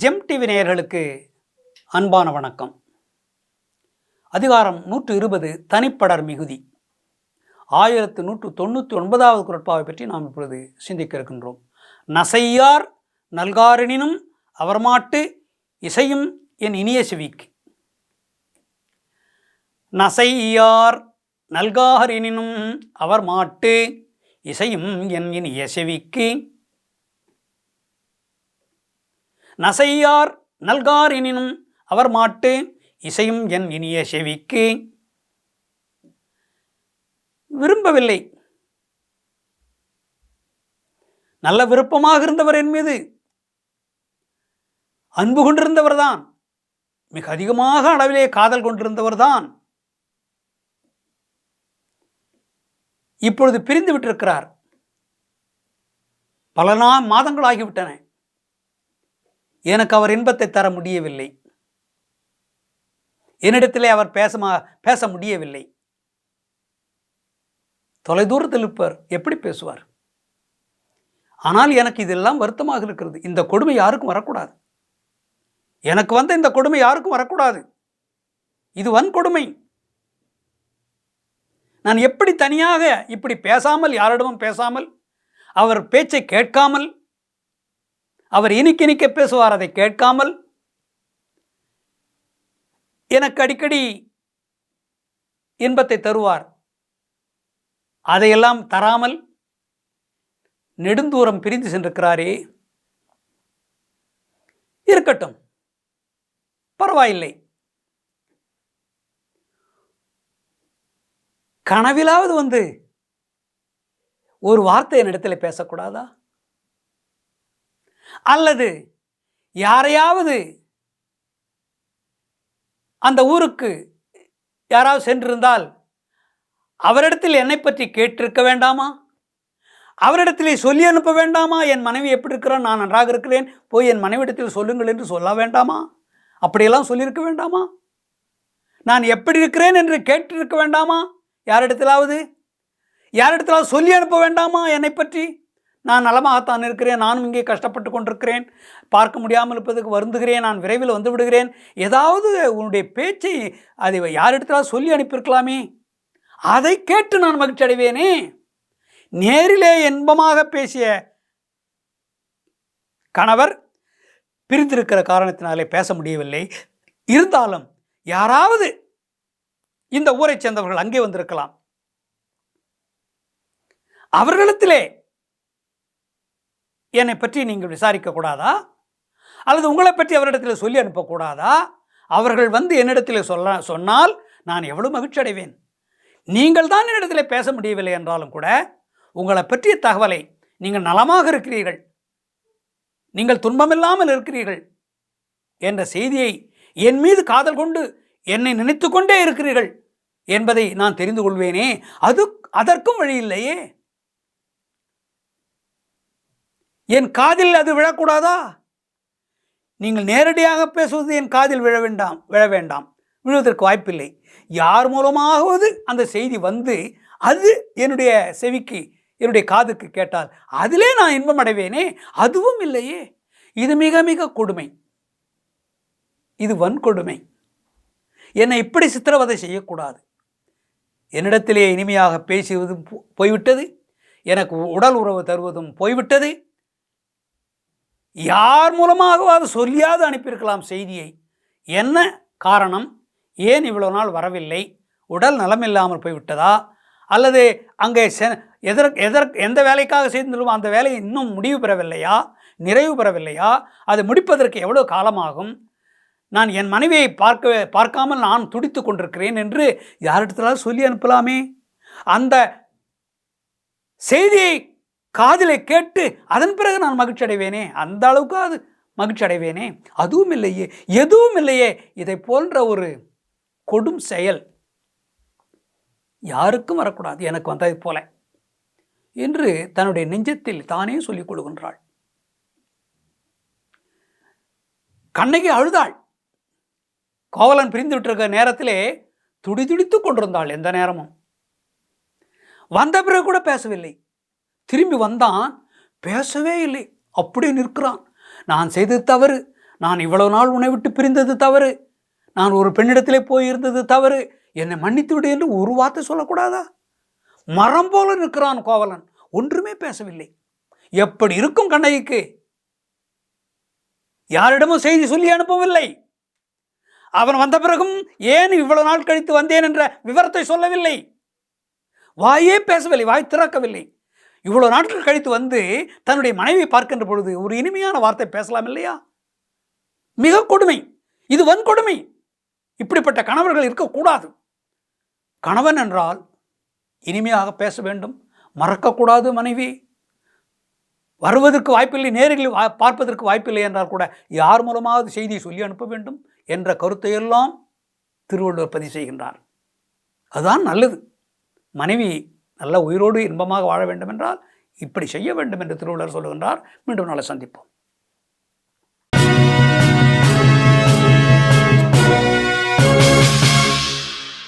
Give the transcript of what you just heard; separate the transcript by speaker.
Speaker 1: GeM TV நேயர்களுக்கு அன்பான வணக்கம். அதிகாரம் 120 தனிப்படர் மிகுதி. 1199வது குறட்பாவை பற்றி நாம் இப்பொழுது சிந்திக்க இருக்கின்றோம். நசையார் நல்காரெனினும் அவர் மாட்டு இசையும் என் இனிய செவிக்கு. நசையார் நல்காரெனினும் அவர் மாட்டு இசையும் என் இனிய செவிக்கு. நசையார் நல்கார் எனினும் அவர் மாட்டு இசையும் என் இனிய செவிக்கு. விரும்பவில்லை, நல்ல விருப்பமாக இருந்தவர் என் மீது அன்பு கொண்டிருந்தவர் தான், மிக அதிகமாக அளவிலே காதல் கொண்டிருந்தவர் தான். இப்பொழுது பிரிந்து விட்டிருக்கிறார். பல மாதங்கள் ஆகிவிட்டன. எனக்கு அவர் இன்பத்தை தர முடியவில்லை. என்னிடத்திலே அவர் பேச முடியவில்லை. தொலைதூரத்தில் இருப்பார், எப்படி பேசுவார்? ஆனால் எனக்கு இதெல்லாம் வருத்தமாக இருக்கிறது. இந்த கொடுமை யாருக்கும் வரக்கூடாது. எனக்கு வந்த இந்த கொடுமை யாருக்கும் வரக்கூடாது. இது வன்கொடுமை. நான் எப்படி தனியாக இப்படி பேசாமல், யாரிடமும் பேசாமல், அவர் பேச்சை கேட்காமல், அவர் இனிக்க பேசுவார், அதை கேட்காமல், எனக்கு அடிக்கடி இன்பத்தை தருவார், அதையெல்லாம் தராமல் நெடுந்தூரம் பிரிந்து சென்றிருக்கிறாரே. இருக்கட்டும், பரவாயில்லை. கனவிலாவது வந்து ஒரு வார்த்தை என்னிடத்தில் பேசக்கூடாதா? அல்லது யாரையாவது அந்த ஊருக்கு யாராவது சென்றிருந்தால் அவரிடத்தில் என்னை பற்றி கேட்டிருக்க வேண்டாமா? அவரிடத்திலே சொல்லி அனுப்ப வேண்டாமா? என் மனைவி எப்படி இருக்கிறான், நான் நன்றாக இருக்கிறேன், போய் என் மனைவிடத்தில் சொல்லுங்கள் என்று சொல்ல வேண்டாமா? அப்படியெல்லாம் சொல்லியிருக்க வேண்டாமா? நான் எப்படி இருக்கிறேன் என்று கேட்டிருக்க வேண்டாமா? யாரிடத்திலாவது சொல்லி அனுப்ப வேண்டாமா என்னை பற்றி? நான் நலமாகத்தான் இருக்கிறேன், நானும் இங்கே கஷ்டப்பட்டு கொண்டிருக்கிறேன், பார்க்க முடியாமல் இருப்பதற்கு வருந்துகிறேன், நான் விரைவில் வந்து விடுகிறேன், ஏதாவது உன்னுடைய பேச்சை அதை யாரிடத்திலாவது சொல்லி அனுப்பியிருக்கலாமே, அதை கேட்டு நான் மகிழ்ச்சி அடைவேனே. நேரிலே இன்பமாக பேசிய கணவர் பிரிந்திருக்கிற காரணத்தினாலே பேச முடியவில்லை. இருந்தாலும் யாராவது இந்த ஊரை சேர்ந்தவர்கள் அங்கே வந்திருக்கலாம், அவர்களிடத்திலே என்னை பற்றி நீங்கள் விசாரிக்க கூடாதா? அல்லது உங்களை பற்றி அவரிடத்தில் சொல்லி அனுப்பக்கூடாதா? அவர்கள் வந்து என்னிடத்தில் சொன்னால் நான் எவ்வளவு மகிழ்ச்சி அடைவேன். நீங்கள் தான் என்னிடத்தில் பேச முடியவில்லை என்றாலும் கூட உங்களை பற்றிய தகவலை, நீங்கள் நலமாக இருக்கிறீர்கள், நீங்கள் துன்பமில்லாமல் இருக்கிறீர்கள் என்ற செய்தியை, என் மீது காதல் கொண்டு என்னை நினைத்து கொண்டே இருக்கிறீர்கள் என்பதை நான் தெரிந்து கொள்வேனே. அதற்கும் வழி இல்லையே. என் காதில் அது விழக்கூடாதா? நீங்கள் நேரடியாக பேசுவது என் காதில் விழ வேண்டாம், விழுவதற்கு வாய்ப்பில்லை. யார் மூலமாகவது அந்த செய்தி வந்து அது என்னுடைய செவிக்கு, என்னுடைய காதுக்கு கேட்டால் அதிலே நான் இன்பம் அடைவேனே. அதுவும் இல்லையே. இது மிக மிக கொடுமை. இது வன்கொடுமை. என்னை இப்படி சித்திரவதை செய்யக்கூடாது. என்னிடத்திலே இனிமையாக பேசுவதும் போய்விட்டது, எனக்கு உடல் உறவு தருவதும் போய்விட்டது. யார் மூலமாகவாது சொல்லியாவது அனுப்பியிருக்கலாம் செய்தியை. என்ன காரணம், ஏன் இவ்வளோ நாள் வரவில்லை? உடல் நலமில்லாமல் போய்விட்டதா? அல்லது அங்கே எந்த வேலைக்காக செய்திருந்தோமோ அந்த வேலை இன்னும் முடிவு பெறவில்லையா, நிறைவு பெறவில்லையா? அது முடிப்பதற்கு எவ்வளோ காலமாகும்? நான் என் மனைவியை பார்க்காமல் நான் துடித்து கொண்டிருக்கிறேன் என்று யாரிடத்திலாவது சொல்லி அனுப்பலாமே. அந்த செய்தியை காதிலை கேட்டு அதன் பிறகு நான் மகிழ்ச்சி அடைவேனே, அந்த அளவுக்கு அது மகிழ்ச்சி அடைவேனே. அதுவும் இல்லையே, எதுவும் இல்லையே. இதை போன்ற ஒரு கொடும் செயல் யாருக்கும் வரக்கூடாது, எனக்கு வந்தது போல என்று தன்னுடைய நெஞ்சத்தில் தானே சொல்லிக் கொள்கின்றாள். கண்ணகி அழுதாள். கோவலன் பிரிந்து விட்டிருக்க நேரத்திலே துடிதுடித்து கொண்டிருந்தாள். எந்த நேரமும் வந்த பிறகு கூட பேசவில்லை. திரும்பி வந்தான், பேசவே இல்லை, அப்படியே நிற்கிறான். நான் செய்தது தவறு, நான் இவ்வளவு நாள் உன்னை விட்டு பிரிந்தது தவறு, நான் ஒரு பெண்ணிடத்திலே போயிருந்தது தவறு, என்னை மன்னித்து விடு என்று ஒரு வார்த்தை சொல்லக்கூடாதா? மரம் போல நிற்கிறான் கோவலன், ஒன்றுமே பேசவில்லை. எப்படி இருக்கும் கண்ணகிக்கு? யாரிடமும் செய்தி சொல்லி அனுப்பவில்லை. அவன் வந்த பிறகும் ஏன் இவ்வளவு நாள் கழித்து வந்தேன் என்ற விவரத்தை சொல்லவில்லை. வாயே பேசவில்லை, வாய் திறக்கவில்லை. இவ்வளவு நாட்கள் கழித்து வந்து தன்னுடைய மனைவியை பார்க்கின்ற பொழுது ஒரு இனிமையான வார்த்தை பேசலாம் இல்லையா? மிக கொடுமை, இது வன்கொடுமை. இப்படிப்பட்ட கணவர்கள் இருக்கக்கூடாது. கணவன் என்றால் இனிமையாக பேச வேண்டும், மறக்கக்கூடாது. மனைவி வருவதற்கு வாய்ப்பில்லை, நேரில் பார்ப்பதற்கு வாய்ப்பில்லை என்றால் கூட யார் மூலமாவது செய்தியை சொல்லி அனுப்ப வேண்டும் என்ற கருத்தையெல்லாம் திருவள்ளுவர் பதிவு செய்கின்றார். அதுதான் நல்லது. மனைவி நல்ல உயிரோடு இன்பமாக வாழ வேண்டும் என்றால் இப்படி செய்ய வேண்டும் என்று திருவள்ளுவர் சொல்லுகின்றார். மீண்டும் நாளை சந்திப்போம்.